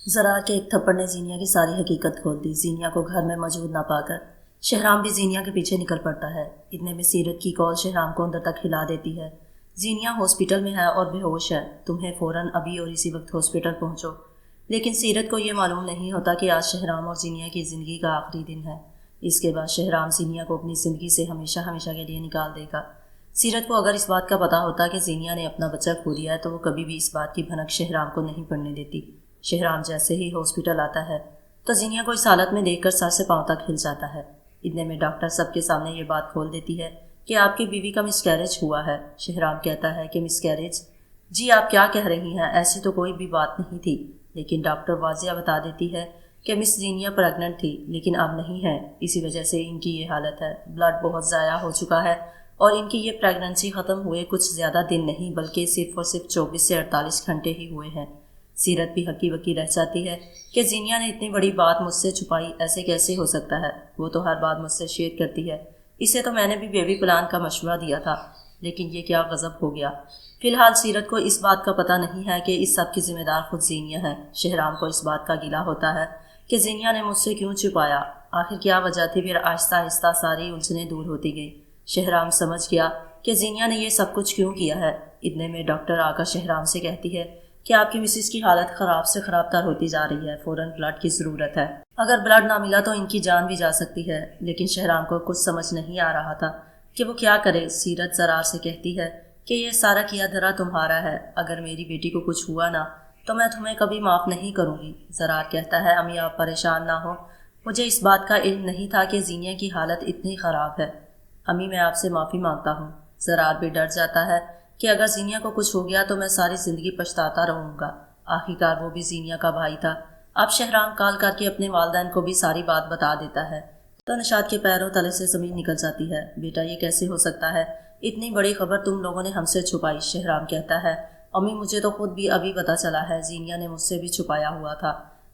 ज़रा के एक थप्पड़ ने जीनिया की सारी हकीकत खोल दी। जीनिया को घर में मौजूद ना पाकर शहराम भी जीनिया के पीछे निकल पड़ता है। इतने में सीरत की कॉल शहराम को अंदर तक हिला देती है। जीनिया हॉस्पिटल में है और बेहोश है, तुम्हें फ़ौरन अभी और इसी वक्त हॉस्पिटल पहुंचो। लेकिन सीरत को ये मालूम नहीं होता कि आज शहराम और जीनिया की ज़िंदगी का आखिरी दिन है। इसके बाद शहराम जीनिया को अपनी ज़िंदगी से हमेशा हमेशा के लिए निकाल देगा। सीरत को अगर इस बात का पता होता कि जीनिया ने अपना बच्चा खो दिया है तो वो कभी भी इस बात की भनक शहराम को नहीं पड़ने देती। शहराम जैसे ही हॉस्पिटल आता है तो जीनिया को इस हालत में देखकर सर से पांव तक हिल जाता है। इतने में डॉक्टर सबके सामने ये बात खोल देती है कि आपकी बीवी का मिसकैरेज हुआ है। शहराम कहता है कि मिसकैरेज? जी आप क्या कह रही हैं, ऐसी तो कोई भी बात नहीं थी। लेकिन डॉक्टर वाजिया बता देती है कि मिस जीनिया प्रेग्नेंट थी लेकिन अब नहीं है, इसी वजह से इनकी ये हालत है। ब्लड बहुत ज़ाया हो चुका है और इनकी ये प्रेगनेंसी ख़त्म हुए कुछ ज़्यादा दिन नहीं बल्कि सिर्फ और सिर्फ 24 से 48 घंटे ही हुए हैं। सीरत भी हकी बकी रह जाती है कि जीनिया ने इतनी बड़ी बात मुझसे छुपाई, ऐसे कैसे हो सकता है? वो तो हर बात मुझसे शेयर करती है। इसे तो मैंने भी बेबी प्लान का मशवरा दिया था, लेकिन ये क्या गज़ब हो गया। फिलहाल सीरत को इस बात का पता नहीं है कि इस सब की जिम्मेदार खुद जीनिया है। शहराम को इस बात का गिला होता है कि जीनिया ने मुझसे क्यों छुपाया, आखिर क्या वजह थी। फिर आहिस्ता आहिस्ता सारी उलझनें दूर होती गई। शहराम समझ गया कि जीनिया ने यह सब कुछ क्यों किया है। इतने में डॉक्टर आकर शहराम से कहती है कि आपकी मिसिस की हालत ख़राब से ख़राब तर होती जा रही है, फ़ौरन ब्लड की ज़रूरत है। अगर ब्लड ना मिला तो इनकी जान भी जा सकती है। लेकिन शहराम को कुछ समझ नहीं आ रहा था कि वो क्या करे। सीरत ज़रार से कहती है कि ये सारा किया धरा तुम्हारा है, अगर मेरी बेटी को कुछ हुआ ना तो मैं तुम्हें कभी माफ़ नहीं करूँगी। ज़रार कहता है अम्मी आप परेशान ना हो, मुझे इस बात का इल्म नहीं था कि जीनिया की हालत इतनी ख़राब है। अम्मी मैं आपसे माफ़ी मांगता हूँ। ज़रार भी डर जाता है कि अगर जीनिया को कुछ हो गया तो मैं सारी ज़िंदगी पछताता रहूँगा। आखिरकार वो भी जीनिया का भाई था। अब शहराम कॉल करके अपने वालिदैन को भी सारी बात बता देता है तो निशात के पैरों तले से ज़मीन निकल जाती है। बेटा ये कैसे हो सकता है, इतनी बड़ी खबर तुम लोगों ने हमसे छुपाई। शहराम कहता है अम्मी मुझे तो खुद भी अभी पता चला है, जीनिया ने मुझसे भी छुपाया हुआ था।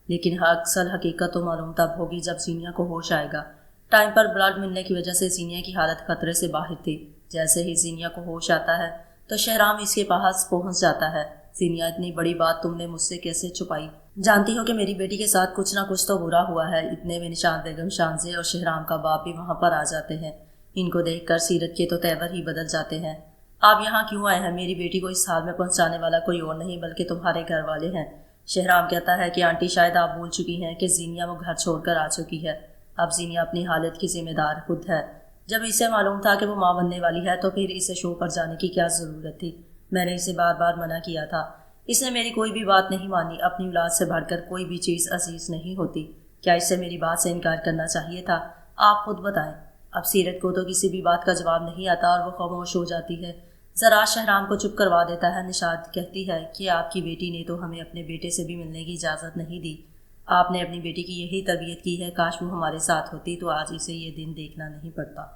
लेकिन अक्सर हकीकत तो मालूम तब होगी जब जीनिया को होश आएगा। टाइम पर ब्लड मिलने की वजह से जीनिया की हालत खतरे से बाहर थी। जैसे ही जीनिया को होश आता है तो शहराम इसके पास पहुंच जाता है। जीनिया इतनी बड़ी बात तुमने मुझसे कैसे छुपाई? जानती हो कि मेरी बेटी के साथ कुछ ना कुछ तो बुरा हुआ है। इतने में निशात बेगम, शानजे और शहराम का बाप भी वहां पर आ जाते हैं। इनको देखकर सीरत के तो तेवर ही बदल जाते हैं। आप यहाँ क्यों आए हैं? मेरी बेटी को इस हाल में पहुंचाने वाला कोई और नहीं बल्कि तुम्हारे घर वाले हैं। शहराम कहता है कि आंटी शायद आप भूल चुकी हैं कि जीनिया वो घर छोड़कर आ चुकी है। अब जीनिया अपनी हालत की जिम्मेदार खुद है। जब इसे मालूम था कि वो माँ बनने वाली है तो फिर इसे शो पर जाने की क्या ज़रूरत थी? मैंने इसे बार बार मना किया था, इसने मेरी कोई भी बात नहीं मानी। अपनी औलाद से बढ़कर कोई भी चीज़ अजीज़ नहीं होती। क्या इससे मेरी बात से इनकार करना चाहिए था? आप खुद बताएं। अब सीरत को तो किसी भी बात का जवाब नहीं आता और वो खामोश हो जाती है। ज़रा शहराम को चुप करवा देता है। निशात कहती है कि आपकी बेटी ने तो हमें अपने बेटे से भी मिलने की इजाज़त नहीं दी। आपने अपनी बेटी की यही तरबियत की है, काश वो हमारे साथ होती तो आज इसे ये दिन देखना नहीं पड़ता।